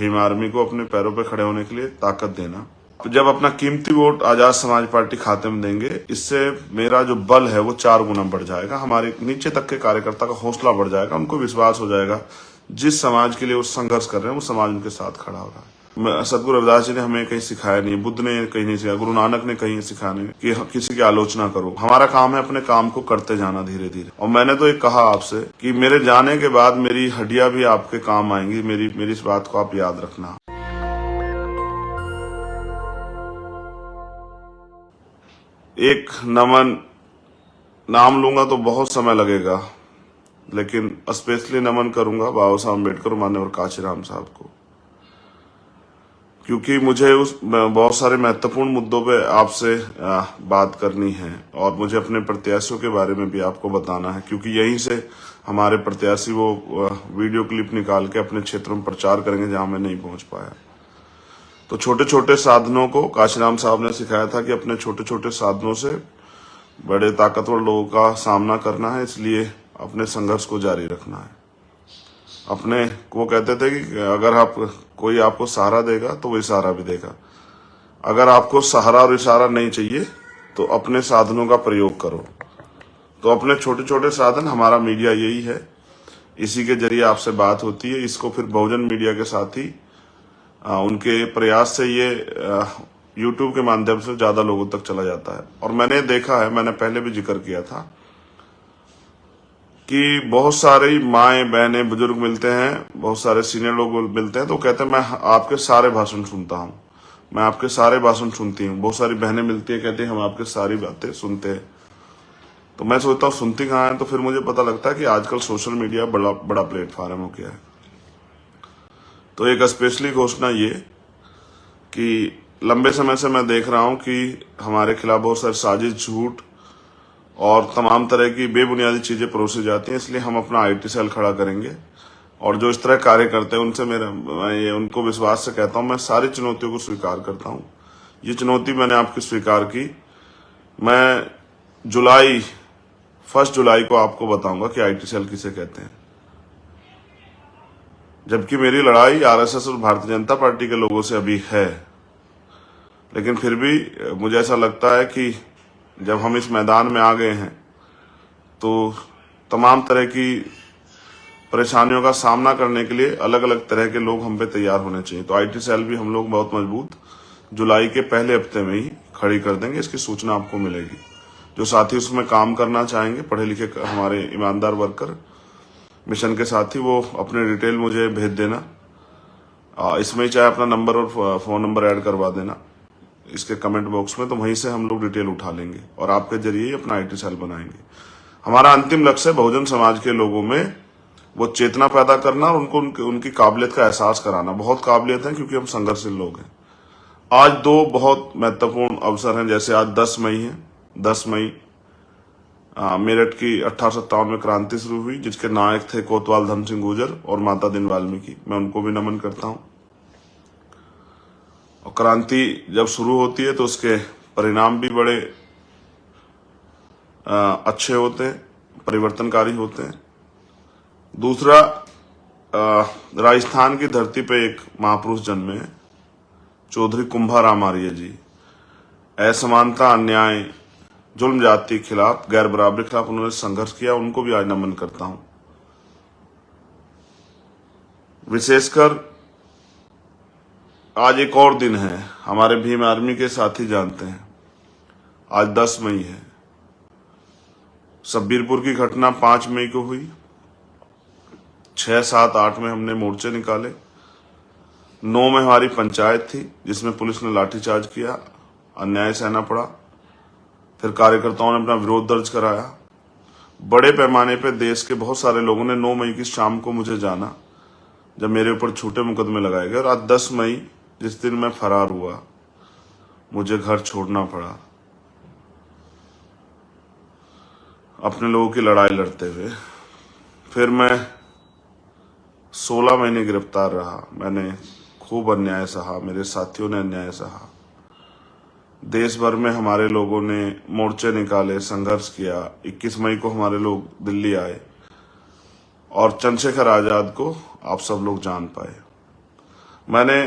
Bhim army को अपने पैरों पर खड़े होने के लिए ताकत देना। जब अपना कीमती वोट आजाद समाज पार्टी खाते में देंगे, इससे मेरा जो बल है वो 4 गुना बढ़ जाएगा। हमारे नीचे तक के कार्यकर्ता का हौसला बढ़ जाएगा, उनको विश्वास हो जाएगा जिस समाज के लिए वो संघर्ष कर रहे हैं वो समाज उनके साथ खड़ा होगा। सदगुरु रविदास जी ने हमें कहीं सिखाया नहीं, बुद्ध ने कहीं नहीं सिखाया, गुरु नानक ने कहीं सिखाया नहीं कि किसी की आलोचना करो। हमारा काम है अपने काम को करते जाना धीरे धीरे। और मैंने तो एक कहा आपसे कि मेरे जाने के बाद मेरी हड्डियां भी आपके काम आएंगी, मेरी इस बात को आप याद रखना। एक नमन नाम लूंगा तो बहुत समय लगेगा, लेकिन स्पेशली नमन करूंगा बाबा साहब अम्बेडकर मान्यवर कांशीराम साहब को, क्योंकि मुझे उस बहुत सारे महत्वपूर्ण मुद्दों पे आपसे बात करनी है और मुझे अपने प्रत्याशियों के बारे में भी आपको बताना है, क्योंकि यहीं से हमारे प्रत्याशी वो वीडियो क्लिप निकाल के अपने क्षेत्रों में प्रचार करेंगे जहां मैं नहीं पहुंच पाया। तो छोटे छोटे साधनों को कांशीराम साहब ने सिखाया था कि अपने छोटे छोटे साधनों से बड़े ताकतवर लोगों का सामना करना है, इसलिए अपने संघर्ष को जारी रखना है। अपने वो कहते थे कि अगर कोई आपको सहारा देगा तो वो इशारा भी देगा। अगर आपको सहारा और इशारा नहीं चाहिए तो अपने साधनों का प्रयोग करो। तो अपने छोटे छोटे साधन, हमारा मीडिया यही है, इसी के जरिए आपसे बात होती है। इसको फिर बहुजन मीडिया के साथ ही उनके प्रयास से ये यूट्यूब के माध्यम से ज्यादा लोगों तक चला जाता है। और मैंने देखा है, मैंने पहले भी जिक्र किया था कि बहुत सारी माएं बहनें बुजुर्ग मिलते हैं, बहुत सारे सीनियर लोग मिलते हैं तो कहते हैं मैं आपके सारे भाषण सुनता हूँ, मैं आपके सारे भाषण सुनती हूँ। बहुत सारी बहनें मिलती है, कहती हैं हम आपके सारी बातें सुनते हैं। तो मैं सोचता हूँ सुनती कहाँ है, तो फिर मुझे पता लगता है कि आजकल सोशल मीडिया बड़ा प्लेटफॉर्म हो गया है। तो एक स्पेशली घोषणा ये कि लंबे समय से मैं देख रहा हूं कि हमारे खिलाफ बहुत सारे साजिश, झूठ और तमाम तरह की बेबुनियादी चीजें परोसी जाती हैं, इसलिए हम अपना आईटी सेल खड़ा करेंगे। और जो इस तरह कार्य करते हैं उनसे मैं उनको विश्वास से कहता हूं, मैं सारी चुनौतियों को स्वीकार करता हूं। ये चुनौती मैंने आपकी स्वीकार की। मैं 1 जुलाई को आपको बताऊंगा कि आईटी सेल किसे कहते हैं, जबकि मेरी लड़ाई आरएसएस और भारतीय जनता पार्टी के लोगों से अभी है। लेकिन फिर भी मुझे ऐसा लगता है कि जब हम इस मैदान में आ गए हैं तो तमाम तरह की परेशानियों का सामना करने के लिए अलग अलग तरह के लोग हम पे तैयार होने चाहिए। तो आईटी सेल भी हम लोग बहुत मजबूत जुलाई के पहले हफ्ते में ही खड़ी कर देंगे, इसकी सूचना आपको मिलेगी। जो साथी उसमें काम करना चाहेंगे, पढ़े लिखे हमारे ईमानदार वर्कर मिशन के साथी, वो अपने डिटेल मुझे भेज देना। इसमें चाहे अपना नंबर और फोन नंबर ऐड करवा देना इसके कमेंट बॉक्स में, तो वहीं से हम लोग डिटेल उठा लेंगे और आपके जरिए ही अपना आईटी सेल बनाएंगे। हमारा अंतिम लक्ष्य है बहुजन समाज के लोगों में वो चेतना पैदा करना और उनको उनकी काबिलियत का एहसास कराना। बहुत काबिलियत है क्योंकि हम संघर्षशील लोग हैं। आज 2 बहुत महत्वपूर्ण अवसर हैं, जैसे आज 10 मई है। 10 मई मेरठ की 1857 में क्रांति शुरू हुई, जिसके नायक थे कोतवाल धर्म सिंह गुर्जर और माता दीन वाल्मीकि। मैं उनको भी नमन करता हूं। और क्रांति जब शुरू होती है तो उसके परिणाम भी बड़े अच्छे होते हैं, परिवर्तनकारी होते हैं। दूसरा, राजस्थान की धरती पे एक महापुरुष जन्मे हैं, चौधरी कुंभाराम आर्य जी। असमानता, अन्याय, जुल्म जाति के खिलाफ, गैर बराबरी के खिलाफ उन्होंने संघर्ष किया, उनको भी आज नमन करता हूं। विशेषकर आज एक और दिन है, हमारे भीम आर्मी के साथी जानते हैं, आज 10 मई है। सब्बीरपुर की घटना 5 मई को हुई। 6, 7, 8 में हमने मोर्चे निकाले। 9 में हमारी पंचायत थी जिसमें पुलिस ने लाठीचार्ज किया, अन्याय सहना पड़ा। फिर कार्यकर्ताओं ने अपना विरोध दर्ज कराया। बड़े पैमाने पर देश के बहुत सारे लोगों ने 9 मई की शाम को मुझे जाना, जब मेरे ऊपर झूठे मुकदमे लगाए गए। और आज 10 मई, जिस दिन मैं फरार हुआ, मुझे घर छोड़ना पड़ा अपने लोगों की लड़ाई लड़ते हुए। फिर मैं 16 महीने गिरफ्तार रहा। मैंने खूब अन्याय सहा, मेरे साथियों ने अन्याय सहा। देश भर में हमारे लोगों ने मोर्चे निकाले, संघर्ष किया। 21 मई को हमारे लोग दिल्ली आए और चंद्रशेखर आजाद को आप सब लोग जान पाए। मैंने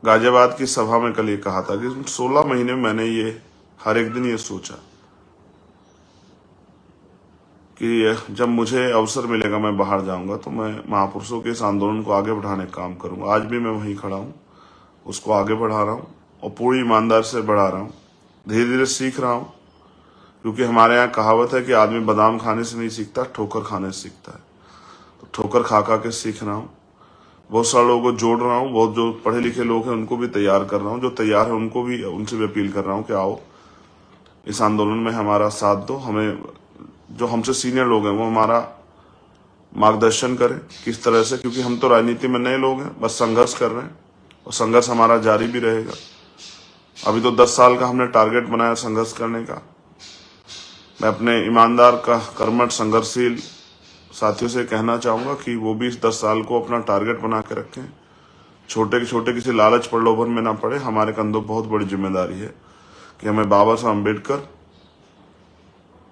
गाजियाबाद की सभा में कल ये कहा था कि 16 महीने में मैंने ये हर एक दिन ये सोचा कि जब मुझे अवसर मिलेगा मैं बाहर जाऊंगा तो मैं महापुरुषों के इस आंदोलन को आगे बढ़ाने का काम करूंगा। आज भी मैं वहीं खड़ा हूं, उसको आगे बढ़ा रहा हूं और पूरी ईमानदारी से बढ़ा रहा हूं। धीरे धीरे सीख रहा हूं, क्योंकि हमारे यहाँ कहावत है कि आदमी बादाम खाने से नहीं सीखता, ठोकर खाने से सीखता है। तो ठोकर खा खा के सीख रहा हूँ। बहुत सारे लोगों को जोड़ रहा हूँ, बहुत जो पढ़े लिखे लोग हैं उनको भी तैयार कर रहा हूँ, जो तैयार है उनको भी, उनसे भी अपील कर रहा हूँ कि आओ इस आंदोलन में हमारा साथ दो। हमें जो हमसे सीनियर लोग हैं वो हमारा मार्गदर्शन करें किस तरह से, क्योंकि हम तो राजनीति में नए लोग हैं, बस संघर्ष कर रहे हैं और संघर्ष हमारा जारी भी रहेगा। अभी तो 10 साल का हमने टारगेट बनाया संघर्ष करने का। मैं अपने ईमानदार का कर्मठ संघर्षशील साथियों से कहना चाहूंगा कि वो भी इस 10 साल को अपना टारगेट बना के रखें। छोटे किसी लालच प्रलोभन में ना पड़े। हमारे कंधों बहुत बड़ी जिम्मेदारी है कि हमें बाबा साहब अम्बेडकर,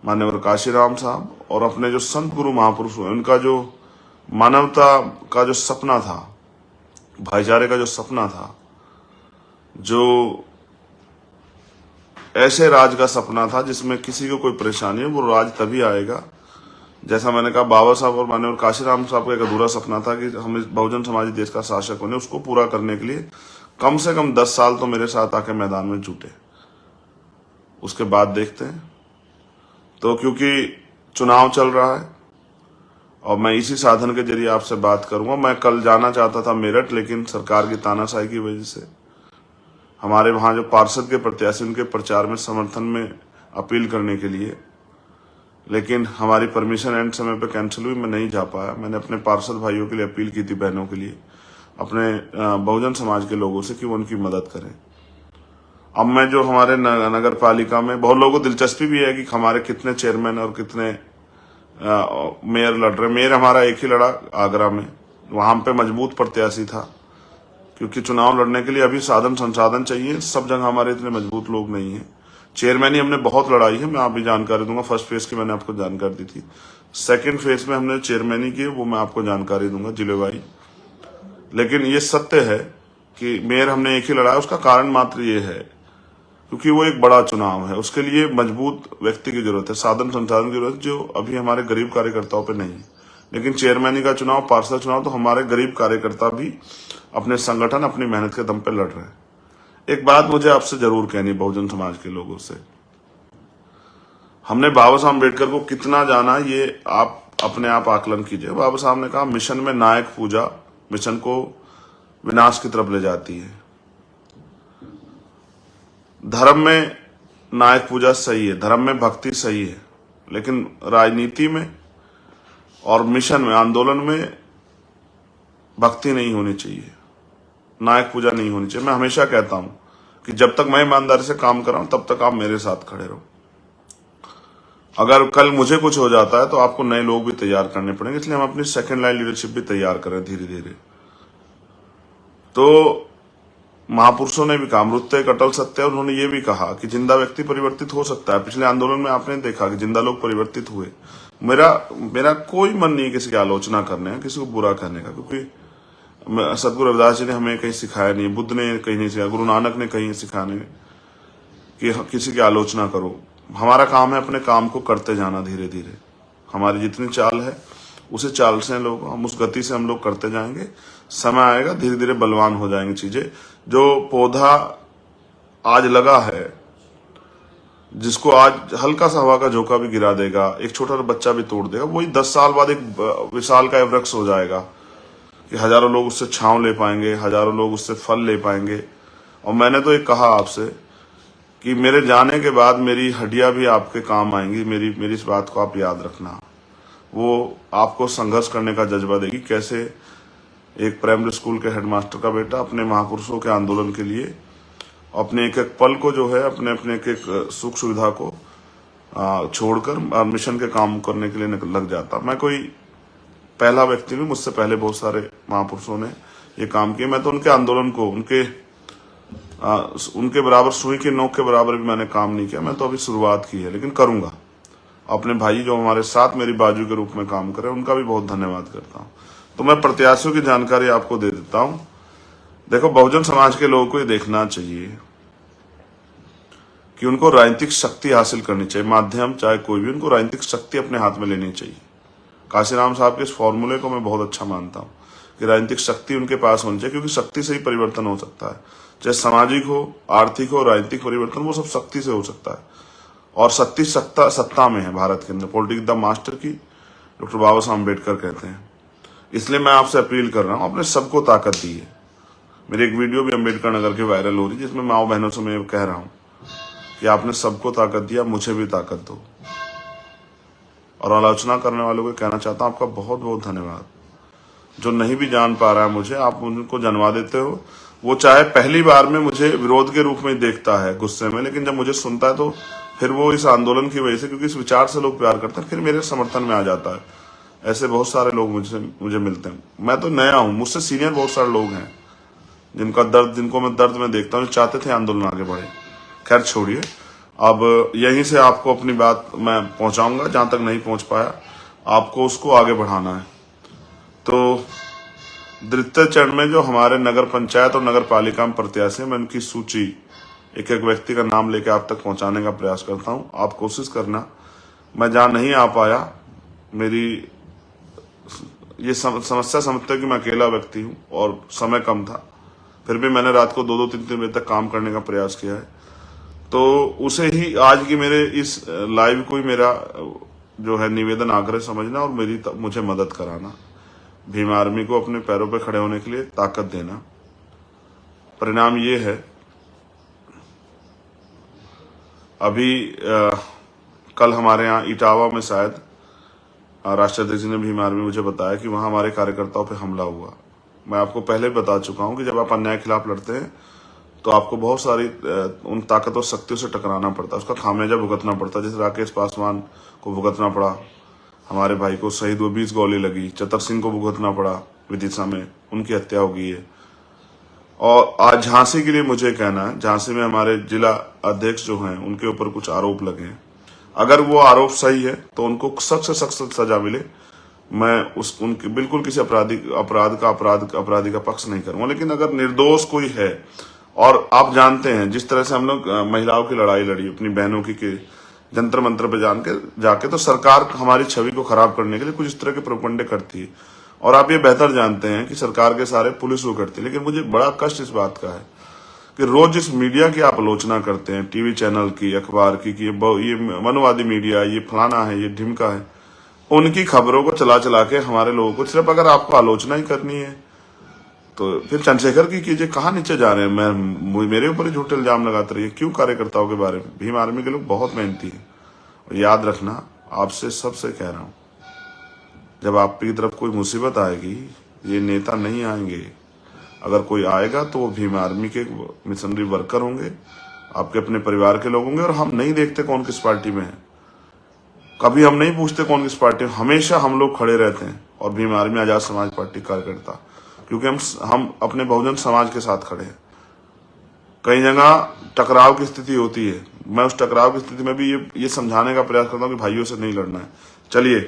मान्यवर काशीराम साहब और अपने जो संत गुरु महापुरुष हुए उनका जो मानवता का जो सपना था, भाईचारे का जो सपना था, जो ऐसे राज का सपना था जिसमें किसी को कोई परेशानी है, वो राज तभी आएगा। जैसा मैंने कहा, बाबा साहब और माननीय काशीराम साहब का एक अधूरा सपना था कि हम इस बहुजन समाजी देश का शासक बने। उसको पूरा करने के लिए कम से कम 10 साल तो मेरे साथ आके मैदान में जुटे। उसके बाद देखते हैं। तो क्योंकि चुनाव चल रहा है और मैं इसी साधन के जरिए आपसे बात करूंगा। मैं कल जाना चाहता था मेरठ, लेकिन सरकार की तानाशाही की वजह से हमारे वहां जो पार्षद के प्रत्याशी उनके प्रचार में समर्थन में अपील करने के लिए, लेकिन हमारी परमिशन एंड समय पे कैंसिल हुई, मैं नहीं जा पाया। मैंने अपने पार्षद भाइयों के लिए अपील की थी, बहनों के लिए, अपने बहुजन समाज के लोगों से कि वो उनकी मदद करें। अब मैं जो हमारे नगर पालिका में बहुत लोगों को दिलचस्पी भी है कि हमारे कितने चेयरमैन और कितने मेयर लड़ रहे। मेयर हमारा एक ही लड़ा आगरा में, वहां पे मजबूत प्रत्याशी था, क्योंकि चुनाव लड़ने के लिए अभी साधन संसाधन चाहिए। सब जगह हमारे इतने मजबूत लोग नहीं है। चेयरमैन ही हमने बहुत लड़ाई है, मैं आप भी जानकारी दूंगा। फर्स्ट फेज की मैंने आपको जानकारी दी थी, सेकंड फेज में हमने चेयरमैन ही की, वो मैं आपको जानकारी दूंगा जिलेवाई। लेकिन ये सत्य है कि मेयर हमने एक ही लड़ा है। उसका कारण मात्र ये है क्योंकि वो एक बड़ा चुनाव है, उसके लिए मजबूत व्यक्ति की जरूरत है, साधन संसाधन की जरूरत, जो अभी हमारे गरीब कार्यकर्ताओं पे नहीं है। लेकिन चेयरमैनी का चुनाव, पार्षद चुनाव, तो हमारे गरीब कार्यकर्ता भी अपने संगठन, अपनी मेहनत के दम पे लड़ रहे हैं। एक बात मुझे आपसे जरूर कहनी, बहुजन समाज के लोगों से, हमने बाबा साहब अम्बेडकर को कितना जाना, ये आप अपने आप आकलन कीजिए। बाबा साहब ने कहा, मिशन में नायक पूजा मिशन को विनाश की तरफ ले जाती है। धर्म में नायक पूजा सही है, धर्म में भक्ति सही है, लेकिन राजनीति में और मिशन में, आंदोलन में भक्ति नहीं होनी चाहिए, नायक पूजा नहीं होनी चाहिए। मैं हमेशा कहता हूं कि जब तक मैं ईमानदारी से काम कर रहा हूं तब तक आप मेरे साथ खड़े रहो। अगर कल मुझे कुछ हो जाता है तो आपको नए लोग भी तैयार करने पड़ेंगे, इसलिए हम अपनी सेकंड लाइन लीडरशिप भी तैयार करें धीरे धीरे। तो महापुरुषों ने भी कहा, अमृत एक अटल सत्य है। उन्होंने ये भी कहा कि जिंदा व्यक्ति परिवर्तित हो सकता है। पिछले आंदोलन में आपने देखा कि जिंदा लोग परिवर्तित हुए। मेरा कोई मन नहीं किसी की आलोचना करने का, किसी को बुरा कहने का, क्योंकि सदगुरु रविदास जी ने हमें कहीं सिखाया नहीं, बुद्ध ने कहीं नहीं सिखाया, गुरु नानक ने कहीं सिखाने कि किसी की आलोचना करो। हमारा काम है अपने काम को करते जाना धीरे धीरे। हमारी जितनी चाल है उसे चाल से लोग, हम उस गति से हम लोग करते जाएंगे। समय आएगा, धीरे धीरे बलवान हो जाएंगी चीजें। जो पौधा आज लगा है, जिसको आज हल्का सा हवा का झोंका भी गिरा देगा, एक छोटा बच्चा भी तोड़ देगा, वही 10 साल बाद एक विशाल का वृक्ष हो जाएगा कि हजारों लोग उससे छांव ले पाएंगे, हजारों लोग उससे फल ले पाएंगे। और मैंने तो एक कहा आपसे कि मेरे जाने के बाद मेरी हड्डियां भी आपके काम आएंगी। मेरी इस बात को आप याद रखना। वो आपको संघर्ष करने का जज्बा देगी। कैसे एक प्राइमरी स्कूल के हेडमास्टर का बेटा अपने महापुरुषों के आंदोलन के लिए अपने एक एक पल को जो है, अपने एक एक सुख सुविधा को छोड़कर मिशन के काम करने के लिए लग जाता। मैं कोई पहला व्यक्ति नहीं, मुझसे पहले बहुत सारे महापुरुषों ने ये काम किया। मैं तो उनके आंदोलन को, उनके बराबर, सुई की नोक के बराबर भी मैंने काम नहीं किया। मैं तो अभी शुरुआत की है, लेकिन करूंगा। अपने भाई जो हमारे साथ मेरी बाजू के रूप में काम कर रहे हैं, उनका भी बहुत धन्यवाद करता हूं। तो मैं प्रत्याशियों की जानकारी आपको दे देता हूं देखो, बहुजन समाज के लोगों को ये देखना चाहिए कि उनको राजनीतिक शक्ति हासिल करनी चाहिए, माध्यम चाहे कोई भी, उनको राजनीतिक शक्ति अपने हाथ में लेनी चाहिए। काशीराम साहब के इस फॉर्मूले को मैं बहुत अच्छा मानता हूं कि राजनीतिक शक्ति उनके पास होनी चाहिए, क्योंकि शक्ति से ही परिवर्तन हो सकता है। चाहे सामाजिक हो, आर्थिक हो, राजनीतिक परिवर्तन, वो सब शक्ति से हो सकता है। और शक्ति सत्ता में है भारत के अंदर। पॉलिटिक्स द मास्टर की डॉक्टर बाबा साहब अम्बेडकर कहते हैं। इसलिए मैं आपसे अपील कर रहा हूं, अपने सबको ताकत दी है। मेरी एक वीडियो भी अम्बेडकर नगर की वायरल हो रही है, जिसमें माओ बहनों से मैं कह रहा हूं कि आपने सबको ताकत दिया, मुझे भी ताकत दो। और आलोचना करने वालों को कहना चाहता हूं, आपका बहुत बहुत धन्यवाद। जो नहीं भी जान पा रहा है मुझे, आप उनको जानवा देते हो। वो चाहे पहली बार में मुझे विरोध के रूप में देखता है, गुस्से में, लेकिन जब मुझे सुनता है तो फिर वो इस आंदोलन की वजह से, क्योंकि इस विचार से लोग प्यार करते हैं, फिर मेरे समर्थन में आ जाता है। ऐसे बहुत सारे लोग मुझे मिलते हैं। मैं तो नया हूं, मुझसे सीनियर बहुत सारे लोग हैं जिनको मैं दर्द में देखता हूँ, चाहते थे आंदोलन आगे बढ़े। खैर छोड़िए, अब यहीं से आपको अपनी बात मैं पहुंचाऊंगा, जहां तक नहीं पहुंच पाया आपको उसको आगे बढ़ाना है। तो द्वितीय चरण में जो हमारे नगर पंचायत और नगर पालिका में प्रत्याशी, मैं उनकी सूची एक एक व्यक्ति का नाम लेके आप तक पहुंचाने का प्रयास करता हूं। आप कोशिश करना। मैं जहां नहीं आ पाया, मेरी ये समस्या समझते कि मैं अकेला व्यक्ति हूं और समय कम था, फिर भी मैंने रात को 2-2, 3-3 बजे तक काम करने का प्रयास किया है। तो उसे ही आज की मेरे इस लाइव को ही मेरा जो है निवेदन आग्रह समझना और मुझे मदद कराना। भीम आर्मी को अपने पैरों पर खड़े होने के लिए ताकत देना। परिणाम ये है, अभी कल हमारे यहाँ इटावा में शायद राष्ट्रीय अध्यक्ष ने भीम आर्मी मुझे बताया कि वहां हमारे कार्यकर्ताओं पे हमला हुआ। मैं आपको पहले बता चुका हूं कि जब आप अन्याय के खिलाफ लड़ते हैं तो आपको बहुत सारी उन ताकतवर शक्तियों से टकराना पड़ता है, उसका खामियाजा भुगतना पड़ता है। जैसे राकेश पासवान को भुगतना पड़ा, हमारे भाई को शहीद हुए 20 गोली लगी, चतर सिंह को भुगतना पड़ा विदिशा में, उनकी हत्या हो गई है। और आज झांसी के लिए मुझे कहना है, झांसी में हमारे जिला अध्यक्ष जो हैं उनके ऊपर कुछ आरोप लगे हैं। अगर वो आरोप सही है तो उनको सख्त से सख्त सजा मिले। मैं उनके बिल्कुल किसी अपराधी का पक्ष नहीं करूंगा, लेकिन अगर निर्दोष कोई है, और आप जानते हैं जिस तरह से हम लोग महिलाओं की लड़ाई लड़ी अपनी बहनों की जंतर मंत्र पे जाके, तो सरकार हमारी छवि को खराब करने के लिए कुछ इस तरह के प्रोपगंडे करती है। और आप ये बेहतर जानते हैं कि सरकार के सारे पुलिस को करती है। लेकिन मुझे बड़ा कष्ट इस बात का है कि रोज जिस मीडिया की आप आलोचना करते हैं, टीवी चैनल की, अखबार की, कि ये मनवादी मीडिया, ये फलाना है, ये ढिमका है, उनकी खबरों को चला चला के हमारे लोगों को, सिर्फ अगर आपको आलोचना ही करनी है तो फिर चंद्रशेखर की कीजिए। कहाँ नीचे जा रहे हैं? मेरे ऊपर ही झूठे इल्जाम लगाते रहिए क्यों? कार्यकर्ताओं के बारे में भीम आर्मी के लोग बहुत मेहनती है। और याद रखना, आपसे सबसे कह रहा हूं, जब आपकी तरफ कोई मुसीबत आएगी, ये नेता नहीं आएंगे। अगर कोई आएगा तो वो भीम आर्मी के मिशनरी वर्कर होंगे, आपके अपने परिवार के लोग होंगे। और हम नहीं देखते कौन किस पार्टी में है, कभी हम नहीं पूछते कौन किस पार्टी में, हमेशा हम लोग खड़े रहते हैं। और भीम आर्मी आजाद समाज पार्टी कार्यकर्ता, क्योंकि हम अपने बहुजन समाज के साथ खड़े हैं। कई जगह टकराव की स्थिति होती है, मैं उस टकराव की स्थिति में भी ये समझाने का प्रयास करता हूं कि भाइयों से नहीं लड़ना है। चलिए,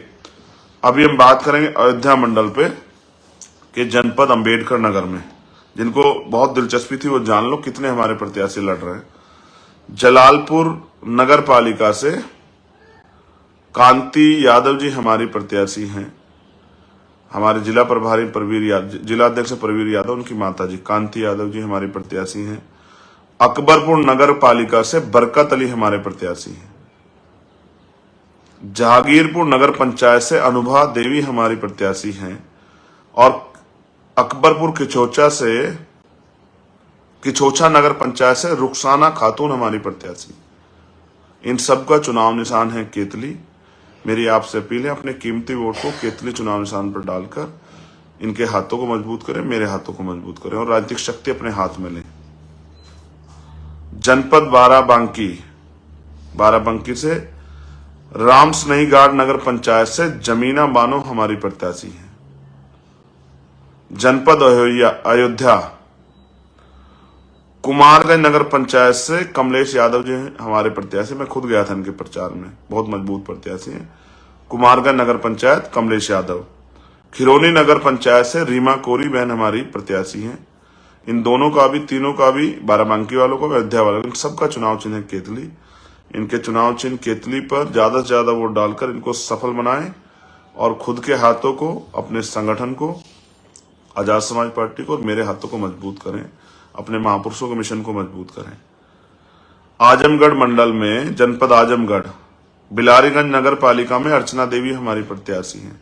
अभी हम बात करेंगे अयोध्या मंडल पे कि जनपद अंबेडकर नगर में, जिनको बहुत दिलचस्पी थी वो जान लो कितने हमारे प्रत्याशी लड़ रहे हैं। जलालपुर नगर पालिका से कांति यादव जी हमारी प्रत्याशी हैं। हमारे जिला प्रभारी जिला अध्यक्ष प्रवीर यादव, उनकी माता जी कांति यादव जी हमारी प्रत्याशी हैं। अकबरपुर नगर पालिका से बरकत अली हमारे प्रत्याशी हैं। जहांगीरपुर नगर पंचायत से अनुभा देवी हमारी प्रत्याशी हैं। और अकबरपुर किचोचा नगर पंचायत से रुखसाना खातून हमारी प्रत्याशी। इन सब का चुनाव निशान है केतली। मेरी आपसे अपील है, अपने कीमती वोट को केतली चुनाव निशान पर डालकर इनके हाथों को मजबूत करें, मेरे हाथों को मजबूत करें और राजनीतिक शक्ति अपने हाथ में लें। जनपद बाराबंकी से राम स्नेहीगाड़ नगर पंचायत से जमीना बानो हमारी प्रत्याशी है। जनपद अयोध्या कुमारगंज नगर पंचायत से कमलेश यादव जी हमारे प्रत्याशी। मैं खुद गया था इनके प्रचार में, बहुत मजबूत प्रत्याशी हैं। कुमारगंज नगर पंचायत कमलेश यादव। खिरोनी नगर पंचायत से रीमा कोरी बहन हमारी प्रत्याशी हैं। इन दोनों का भी, तीनों का भी, बाराबंकी वालों को, अयोध्या वालों को, इन सबका चुनाव चिन्ह है केतली। इनके चुनाव चिन्ह केतली पर ज्यादा से ज्यादा वोट डालकर इनको सफल बनाएं और खुद के हाथों को, अपने संगठन को, आजाद समाज पार्टी को और मेरे हाथों को मजबूत करें, अपने महापुरुषों के मिशन को मजबूत करें। आजमगढ़ मंडल में, जनपद आजमगढ़, बिलारीगंज नगर पालिका में अर्चना देवी हमारी प्रत्याशी हैं।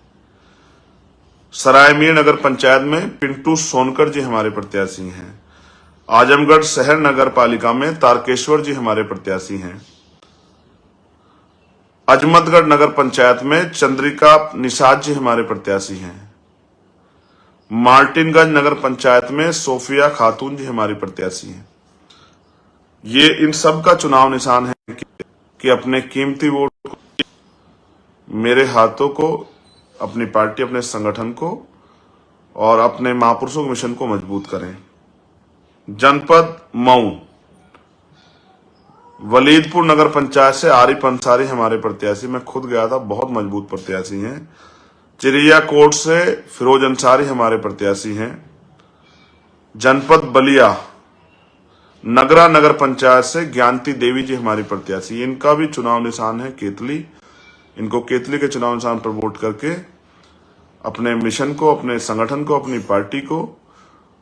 सरायमीर नगर पंचायत में पिंटू सोनकर जी हमारे प्रत्याशी हैं। आजमगढ़ शहर नगर पालिका में तारकेश्वर जी हमारे प्रत्याशी हैं। अजमतगढ़ नगर पंचायत में चंद्रिका निषाद जी हमारे प्रत्याशी हैं। मार्टिनगंज नगर पंचायत में सोफिया खातून जी हमारी प्रत्याशी हैं। ये इन सब का चुनाव निशान है कि अपने कीमती वोट को, मेरे हाथों को, अपनी पार्टी, अपने संगठन को और अपने महापुरुषों के मिशन को मजबूत करें। जनपद मऊ, वलीदपुर नगर पंचायत से आरिफ अंसारी हमारे प्रत्याशी, मैं खुद गया था, बहुत मजबूत प्रत्याशी हैं। चिड़िया कोट से फिरोज अंसारी हमारे प्रत्याशी हैं। जनपद बलिया, नगरा नगर पंचायत से ज्ञानती देवी जी हमारी प्रत्याशी, इनका भी चुनाव निशान है केतली। इनको केतली के चुनाव निशान पर वोट करके अपने मिशन को, अपने संगठन को, अपनी पार्टी को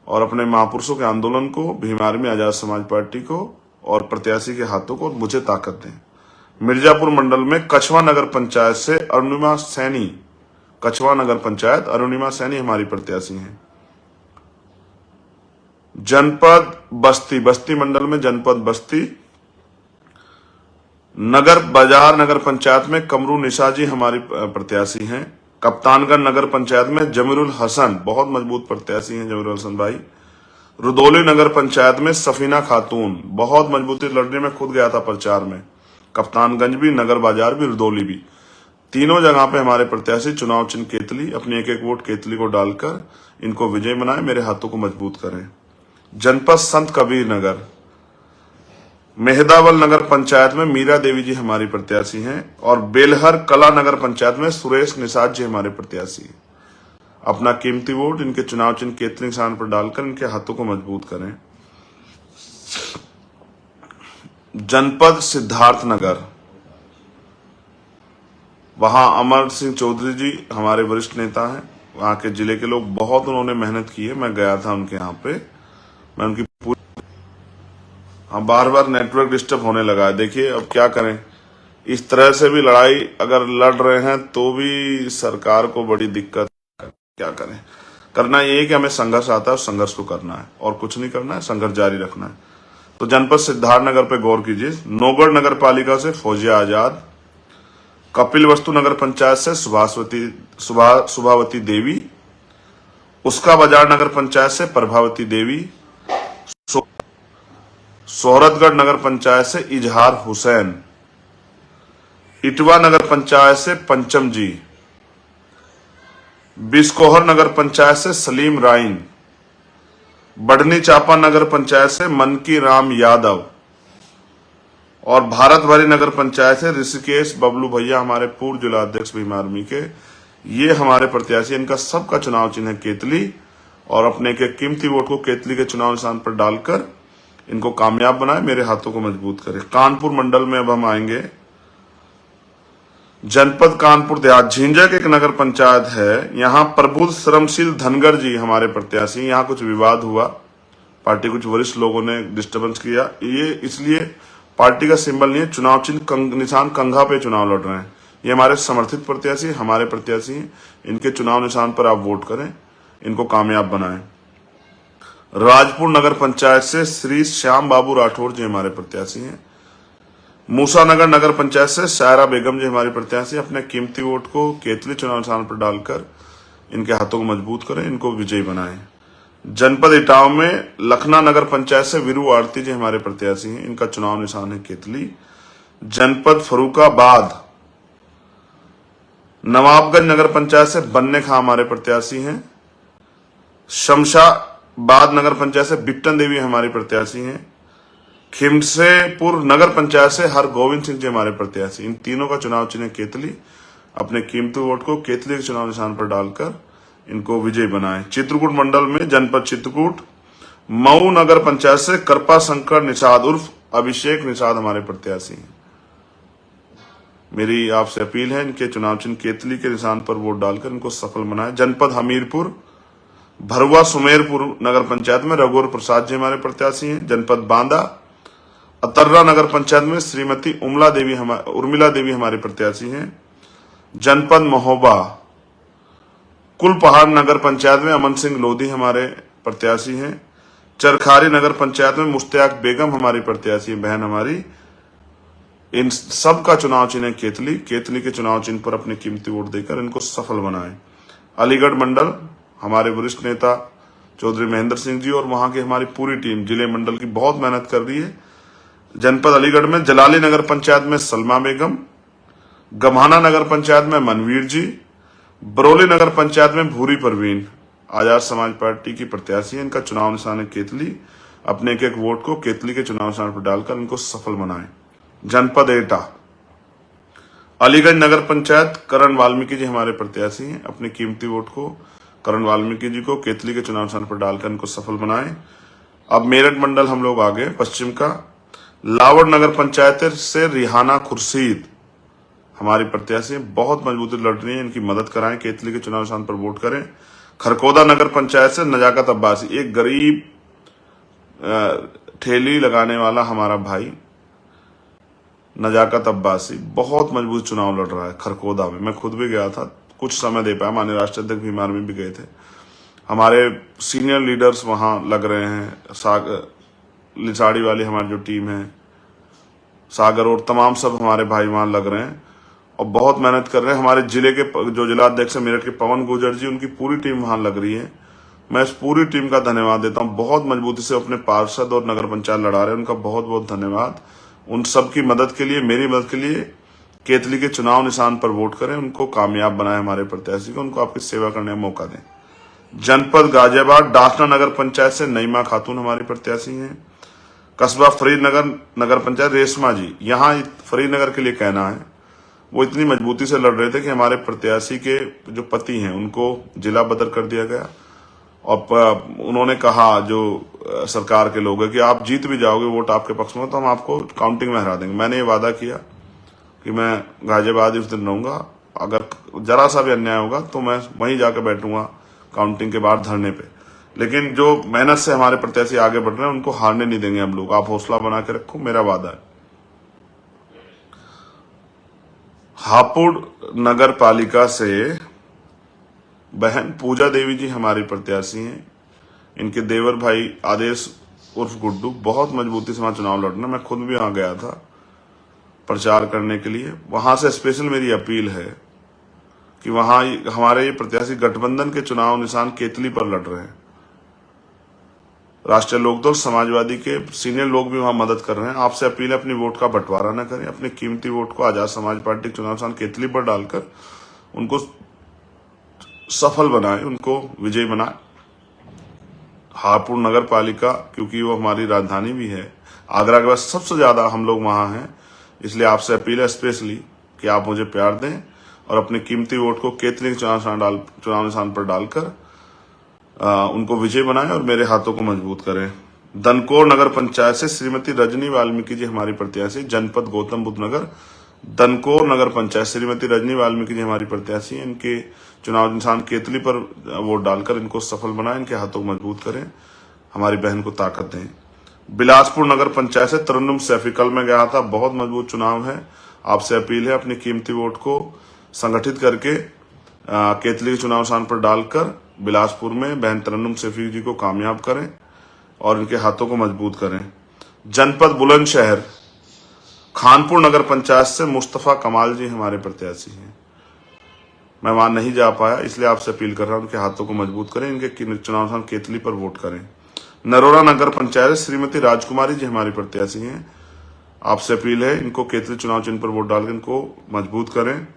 और अपने महापुरुषों के आंदोलन को, भीम आर्मी, आजाद समाज पार्टी को और प्रत्याशी के हाथों को मुझे ताकत दें। मिर्जापुर मंडल में कछवा नगर पंचायत से अरुणिमा सैनी, कछवा नगर पंचायत, अरुणिमा सैनी हमारी प्रत्याशी हैं। जनपद बस्ती, बस्ती मंडल में जनपद बस्ती, नगर बाजार नगर पंचायत में कमरू निशा जी हमारी प्रत्याशी हैं। कप्तानगढ़ नगर पंचायत में जमीरुल हसन, बहुत मजबूत प्रत्याशी हैं जमीरुल हसन भाई। रुदौली नगर पंचायत में सफीना खातून, बहुत मजबूती लड़ने में, खुद गया था प्रचार में। कप्तानगंज भी, नगर बाजार भी, रुदौली भी, तीनों जगह पे हमारे प्रत्याशी चुनाव चिन्ह केतली, अपने एक एक वोट केतली को डालकर इनको विजय बनाए, मेरे हाथों को मजबूत करें। जनपद संत कबीर नगर, मेहदावल नगर पंचायत में मीरा देवी जी हमारी प्रत्याशी हैं और बेलहर कला नगर पंचायत में सुरेश निषाद जी हमारे प्रत्याशी हैं। अपना कीमती वोट इनके चुनाव चिन्ह केतली निशान पर डालकर इनके हाथों को मजबूत करें। जनपद सिद्धार्थ नगर, वहां अमर सिंह चौधरी जी हमारे वरिष्ठ नेता हैं। वहां के जिले के लोग, बहुत उन्होंने मेहनत की है, मैं गया था उनके यहाँ पे, मैं उनकी पूरी, हाँ, बार बार नेटवर्क डिस्टर्ब होने लगा है। देखिए अब क्या करें, इस तरह से भी लड़ाई अगर लड़ रहे हैं तो भी सरकार को बड़ी दिक्कत, क्या करें। करना ये है कि हमें संघर्ष आता है, उस संघर्ष को करना है और कुछ नहीं करना है, संघर्ष जारी रखना है। तो जनपद सिद्धार्थ नगर पे गौर कीजिए। नौगढ़ नगर पालिका से फौजिया आजाद, कपिल वस्तु नगर पंचायत से सुभावती देवी, उसका बाजार नगर पंचायत से प्रभावती देवी, सोहरतगढ़ नगर पंचायत से इजहार हुसैन, इटवा नगर पंचायत से पंचम जी, बिस्कोहर नगर पंचायत से सलीम राइन, बढ़नी चापा नगर पंचायत से मनकी राम यादव और भारत भरी नगर पंचायत से ऋषिकेश बबलू भैया, हमारे पूर्व जिला अध्यक्ष भीम आर्मी के, ये हमारे प्रत्याशी। इनका सबका चुनाव चिन्ह है केतली और अपने के कीमती वोट को केतली के चुनाव निशान पर डालकर इनको कामयाब बनाए, मेरे हाथों को मजबूत करे। कानपुर मंडल में अब हम आएंगे। जनपद कानपुर देहात, झिंझक एक नगर पंचायत है, यहाँ प्रबुद्ध श्रमशील धनगर जी हमारे प्रत्याशी। यहाँ कुछ विवाद हुआ, पार्टी कुछ वरिष्ठ लोगों ने डिस्टर्बेंस किया, ये इसलिए पार्टी का सिंबल नहीं है, चुनाव चिन्ह निशान कंघा पे चुनाव लड़ रहे हैं। ये हमारे समर्थित प्रत्याशी, हमारे प्रत्याशी हैं, इनके चुनाव निशान पर आप वोट करें, इनको कामयाब बनाएं। राजपुर नगर पंचायत से श्री श्याम बाबू राठौर जी हमारे प्रत्याशी हैं। मूसानगर नगर पंचायत से शायरा बेगम जी हमारी प्रत्याशी। अपने कीमती वोट को केतली चुनाव निशान पर डालकर इनके हाथों को मजबूत करें, इनको विजयी बनाएं। जनपद इटावा में लखना नगर पंचायत से वीरू आरती जी हमारे प्रत्याशी हैं, इनका चुनाव निशान है केतली। जनपद फर्रुखाबाद, नवाबगंज नगर पंचायत से बन्ने खां हमारे प्रत्याशी हैं। शमशाबाद नगर पंचायत से बिप्टन देवी हमारी प्रत्याशी हैं। खिमसेपुर नगर पंचायत से हर गोविंद सिंह जी हमारे प्रत्याशी। इन तीनों का चुनाव चिन्ह केतली। अपने कीमती वोट को केतली के चुनाव निशान पर डालकर इनको विजयी बनाएं। चित्रकूट मंडल में जनपद चित्रकूट, मऊ नगर पंचायत से कृपा शंकर निषाद उर्फ अभिषेक निषाद हमारे प्रत्याशी हैं। मेरी आपसे अपील है, इनके चुनाव चिन्ह केतली के निशान पर वोट डालकर इनको सफल बनाएं। जनपद हमीरपुर भरुआ सुमेरपुर नगर पंचायत में रघुवर प्रसाद जी हमारे प्रत्याशी हैं। जनपद बांदा अतर्रा नगर पंचायत में श्रीमती उर्मिला देवी हमारे प्रत्याशी हैं। जनपद महोबा कुलपहाड़ नगर पंचायत में अमन सिंह लोधी हमारे प्रत्याशी हैं। चरखारी नगर पंचायत में मुश्ताक बेगम हमारी प्रत्याशी बहन हमारी। इन सब का चुनाव चिन्ह है केतली। केतली के चुनाव चिन्ह पर अपने कीमती वोट देकर इनको सफल बनाएं। अलीगढ़ मंडल हमारे वरिष्ठ नेता चौधरी महेंद्र सिंह जी और वहां की हमारी पूरी टीम जिले मंडल की बहुत मेहनत कर रही है। जनपद अलीगढ़ में जलाली नगर पंचायत में सलमा बेगम, गम्हाना नगर पंचायत में मनवीर जी, बरौली नगर पंचायत में भूरी परवीन आजाद समाज पार्टी की प्रत्याशी है। इनका चुनाव निशान है केतली। अपने एक एक वोट को केतली के चुनाव निशान पर डालकर इनको सफल बनाएं। जनपद एटा अलीगढ़ नगर पंचायत करण वाल्मीकि जी हमारे प्रत्याशी हैं। अपने कीमती वोट को करण वाल्मीकि जी को केतली के चुनाव निशान पर डालकर इनको सफल बनाएं। अब मेरठ मंडल हम लोग आगे पश्चिम का लावड़ नगर पंचायत से रिहाना खुर्शीद हमारी प्रत्याशी बहुत मजबूती लड़ रही है, इनकी मदद कराएं। केतली के चुनाव निशान पर वोट करें। खरकोदा नगर पंचायत से नजाकत अब्बासी, एक गरीब ठेली लगाने वाला हमारा भाई नजाकत अब्बासी बहुत मजबूत चुनाव लड़ रहा है खरकोदा में। मैं खुद भी गया था, कुछ समय दे पाया, माननीय राष्ट्रीय अध्यक्ष भीम आर्मी भी गए थे। हमारे सीनियर लीडर्स वहां लग रहे हैं। लिसाड़ी वाली हमारी जो टीम है, सागर और तमाम सब हमारे भाई वहां लग रहे हैं और बहुत मेहनत कर रहे हैं। हमारे जिले के जो जिलाध्यक्ष है मेरठ के पवन गुर्जर जी, उनकी पूरी टीम वहां लग रही है। मैं इस पूरी टीम का धन्यवाद देता हूं। बहुत मजबूती से अपने पार्षद और नगर पंचायत लड़ा रहे हैं, उनका बहुत बहुत धन्यवाद। उन सब की मदद के लिए, मेरी मदद के लिए केतली के चुनाव निशान पर वोट करें, उनको कामयाब बनाए हमारे प्रत्याशी को, उनको आपकी सेवा करने का मौका दें। जनपद गाजियाबाद डासना नगर पंचायत से नईमा खातून हमारी प्रत्याशी हैं। कस्बा फरीदनगर नगर पंचायत रेशमा जी, यहाँ फरीदनगर के लिए कहना है, वो इतनी मजबूती से लड़ रहे थे कि हमारे प्रत्याशी के जो पति हैं उनको जिला बदर कर दिया गया और उन्होंने कहा जो सरकार के लोग हैं कि आप जीत भी जाओगे, वोट आपके पक्ष में तो हम आपको काउंटिंग में हरा देंगे। मैंने ये वादा किया कि मैं गाजियाबाद उस दिन रहूंगा, अगर जरा सा भी अन्याय होगा तो मैं वहीं जाकर बैठूंगा काउंटिंग के बाद धरने पे। लेकिन जो मेहनत से हमारे प्रत्याशी आगे बढ़ रहे हैं उनको हारने नहीं देंगे हम लोग। आप हौसला बना के रखो, मेरा वादा है। हापुड़ नगर पालिका से बहन पूजा देवी जी हमारी प्रत्याशी हैं। इनके देवर भाई आदेश उर्फ गुड्डू बहुत मजबूती से वहां चुनाव लड़ना। मैं खुद भी वहां गया था प्रचार करने के लिए। वहां से स्पेशल मेरी अपील है कि वहां हमारे ये प्रत्याशी गठबंधन के चुनाव निशान केतली पर लड़ रहे हैं। राष्ट्रीय लोकदल समाजवादी के सीनियर लोग भी वहां मदद कर रहे हैं। आपसे अपील है, अपनी वोट का बंटवारा न करें, अपने कीमती वोट को आजाद समाज पार्टी के चुनाव निशान केतली पर डालकर उनको सफल बनाए, उनको विजयी बनाए। हापुड़ नगर पालिका क्योंकि वो हमारी राजधानी भी है, आगरा के बाद सबसे ज्यादा हम लोग वहां हैं, इसलिए आपसे अपील है स्पेशली कि आप मुझे प्यार दें और अपने कीमती वोट को केतली के चुनाव निशान पर डालकर उनको विजय बनाएं और मेरे हाथों को मजबूत करें। दनकोर नगर पंचायत से श्रीमती रजनी वाल्मीकि जी हमारी प्रत्याशी। जनपद गौतम बुद्ध नगर दनकोर नगर पंचायत श्रीमती रजनी वाल्मीकि जी हमारी प्रत्याशी हैं। इनके चुनाव निशान केतली पर वोट डालकर इनको सफल बनाएं, इनके हाथों को मजबूत करें, हमारी बहन को ताकत दें। बिलासपुर नगर पंचायत से तरन्नुम सैफी, कल मैं गया था, बहुत मजबूत चुनाव है। आपसे अपील है, अपनी कीमती वोट को संगठित करके केतली के चुनाव निशान पर डालकर बिलासपुर में बहन तरन्नुम सैफी जी को कामयाब करें और इनके हाथों को मजबूत करें। जनपद बुलंदशहर खानपुर नगर पंचायत से मुस्तफा कमाल जी हमारे प्रत्याशी हैं। मैं वहां नहीं जा पाया, इसलिए आपसे अपील कर रहा हूं, उनके हाथों को मजबूत करें, इनके चुनाव निशान केतली पर वोट करें। नरोरा नगर पंचायत श्रीमती राजकुमारी जी हमारी प्रत्याशी हैं। आपसे अपील है, इनको केतली चुनाव चिन्ह पर वोट डालकर इनको मजबूत करें।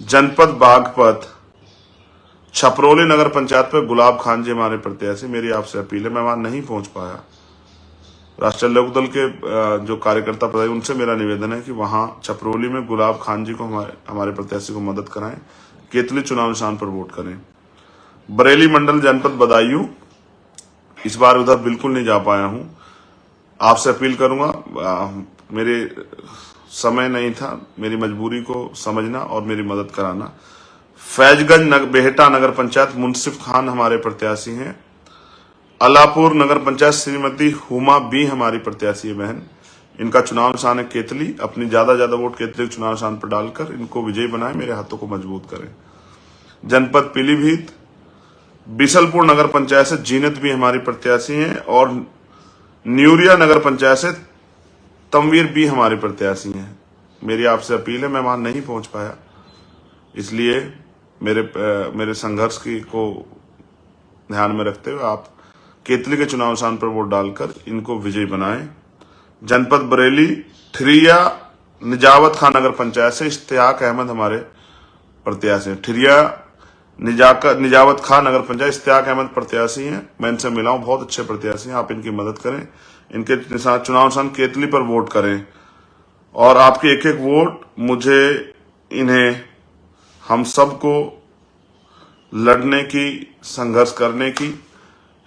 जनपद बागपत छपरोली नगर पंचायत पर गुलाब खान जी हमारे प्रत्याशी। मेरी आपसे अपील है, मैं वहां नहीं पहुंच पाया, राष्ट्रीय लोकदल के जो कार्यकर्ता पदाधिकारी उनसे मेरा निवेदन है कि वहां छपरोली में गुलाब खान जी को हमारे प्रत्याशी को मदद कराएं, केतली चुनाव निशान पर वोट करें। बरेली मंडल जनपद बदायूं इस बार उधर बिल्कुल नहीं जा पाया हूं। आपसे अपील करूंगा, मेरे समय नहीं था, मेरी मजबूरी को समझना और मेरी मदद कराना। फैजगंज बेहटा नगर पंचायत मुंसिफ खान हमारे प्रत्याशी हैं। अलापुर नगर पंचायत श्रीमती हुमा बी हमारी प्रत्याशी है बहन। इनका चुनाव निशान है केतली। अपनी ज्यादा वोट केतली के चुनाव निशान पर डालकर इनको विजयी बनाएं, मेरे हाथों को मजबूत करें। जनपद पीलीभीत बिशलपुर नगर पंचायत से जीनत भी हमारी प्रत्याशी हैं और न्यूरिया नगर पंचायत से तमवीर भी हमारी प्रत्याशी हैं। मेरी आपसे अपील है, मैं वहां नहीं पहुंच पाया, इसलिए मेरे संघर्ष को ध्यान में रखते हुए आप केतली के चुनाव निशान पर वोट डालकर इनको विजयी बनाएं। जनपद बरेली ठिरिया निजावत खान नगर पंचायत से इश्तियाक अहमद हमारे प्रत्याशी हैं। ठिरिया निजावत खान नगर पंचायत इश्तियाक अहमद प्रत्याशी हैं। मैं इनसे मिला हूं, बहुत अच्छे प्रत्याशी हैं। आप इनकी मदद करें, इनके चुनाव निशान केतली पर वोट करें और आपकी एक एक वोट मुझे, इन्हें, हम सबको लड़ने की, संघर्ष करने की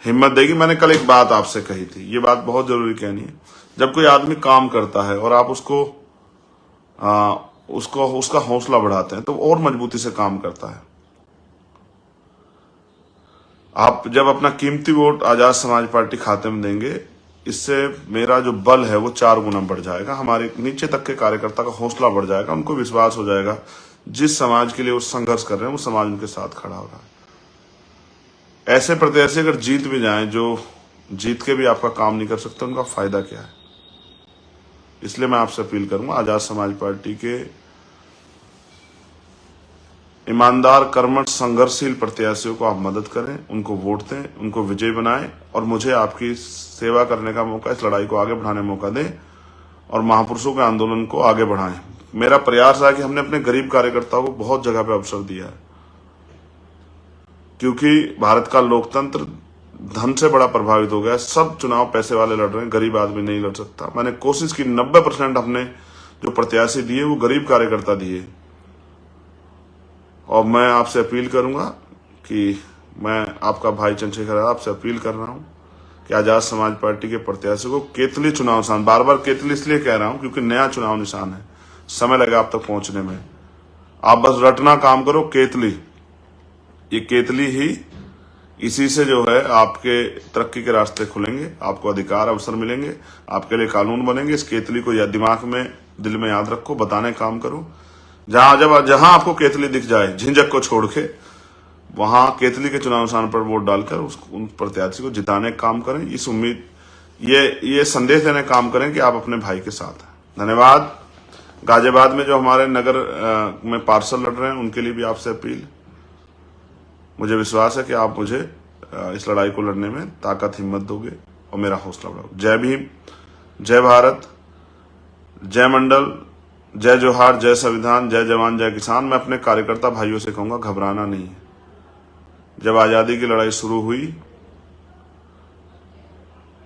हिम्मत देगी। मैंने कल एक बात आपसे कही थी, ये बात बहुत जरूरी कहनी है। जब कोई आदमी काम करता है और आप उसका हौसला बढ़ाते हैं तो और मजबूती से काम करता है। आप जब अपना कीमती वोट आजाद समाज पार्टी खाते में देंगे, इससे मेरा जो बल है वो 4 गुना बढ़ जाएगा। हमारे नीचे तक के कार्यकर्ता का हौसला बढ़ जाएगा, उनको विश्वास हो जाएगा जिस समाज के लिए वो संघर्ष कर रहे हैं वो समाज उनके साथ खड़ा होगा। ऐसे प्रत्याशी अगर जीत भी जाएं, जो जीत के भी आपका काम नहीं कर सकते, उनका फायदा क्या है? इसलिए मैं आपसे अपील करूंगा, आजाद समाज पार्टी के ईमानदार, कर्मठ, संघर्षशील प्रत्याशियों को आप मदद करें, उनको वोट दें, उनको विजयी बनाएं और मुझे आपकी सेवा करने का मौका, इस लड़ाई को आगे बढ़ाने का मौका दें और महापुरुषों के आंदोलन को आगे बढ़ाएं। मेरा प्रयास है कि हमने अपने गरीब कार्यकर्ताओं को बहुत जगह पे अवसर दिया है, क्योंकि भारत का लोकतंत्र धन से बड़ा प्रभावित हो गया है। सब चुनाव पैसे वाले लड़ रहे हैं, गरीब आदमी नहीं लड़ सकता। मैंने कोशिश की, 90% हमने जो प्रत्याशी दिए वो गरीब कार्यकर्ता दिए। और मैं आपसे अपील करूंगा कि मैं आपका भाई चंद्रशेखर आपसे अपील कर रहा हूं कि आजाद समाज पार्टी के प्रत्याशी को केतली चुनाव निशान, बार बार केतली इसलिए कह रहा हूं क्योंकि नया चुनाव निशान है, समय लगा आप तक पहुंचने में। आप बस रटना काम करो, केतली। ये केतली ही, इसी से जो है आपके तरक्की के रास्ते खुलेंगे, आपको अधिकार अवसर मिलेंगे, आपके लिए कानून बनेंगे। इस केतली को या दिमाग में, दिल में याद रखो, बताने काम करो। जहां आपको केतली दिख जाए, झिंझक को छोड़ के वहां केतली के चुनाव निशान पर वोट डालकर उन प्रत्याशी को जिताने का काम करें। इस उम्मीद, ये संदेश देने का काम करें कि आप अपने भाई के साथ हैं। धन्यवाद। गाजियाबाद में जो हमारे नगर में पार्षद लड़ रहे हैं, उनके लिए भी आपसे अपील। मुझे विश्वास है कि आप मुझे इस लड़ाई को लड़ने में ताकत, हिम्मत दोगे और मेरा हौसला बढ़ाओगे। जय भीम, जय भारत, जय मंडल, जय जोहार, जय संविधान, जय जवान, जय किसान। मैं अपने कार्यकर्ता भाइयों से कहूंगा, घबराना नहीं है। जब आजादी की लड़ाई शुरू हुई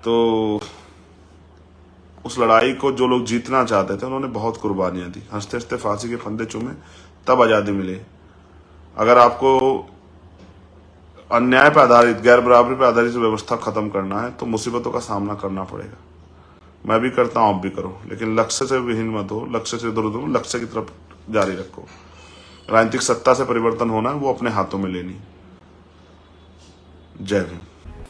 तो उस लड़ाई को जो लोग जीतना चाहते थे, उन्होंने बहुत कुर्बानियां दी, हंसते हंसते फांसी के फंदे चूमे, तब आजादी मिली। अगर आपको अन्याय पर आधारित, गैर बराबरी पर आधारित व्यवस्था खत्म करना है तो मुसीबतों का सामना करना पड़ेगा। मैं भी करता हूं, आप भी करो, लेकिन लक्ष्य से विहीन मत हो, लक्ष्य से इधर उधर, लक्ष्य की तरफ जारी रखो। राजनीतिक सत्ता से परिवर्तन होना है, वो अपने हाथों में लेनी। जय भीम।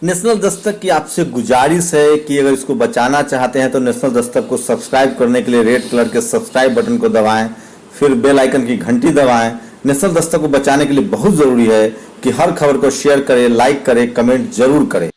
नेशनल दस्तक की आपसे गुजारिश है कि अगर इसको बचाना चाहते हैं तो नेशनल दस्तक को सब्सक्राइब करने के लिए रेड कलर के सब्सक्राइब बटन को दबाएं, फिर बेल आइकन की घंटी दबाएं। नेशनल दस्तक को बचाने के लिए बहुत जरूरी है कि हर खबर को शेयर करें, लाइक करें, कमेंट जरूर करें।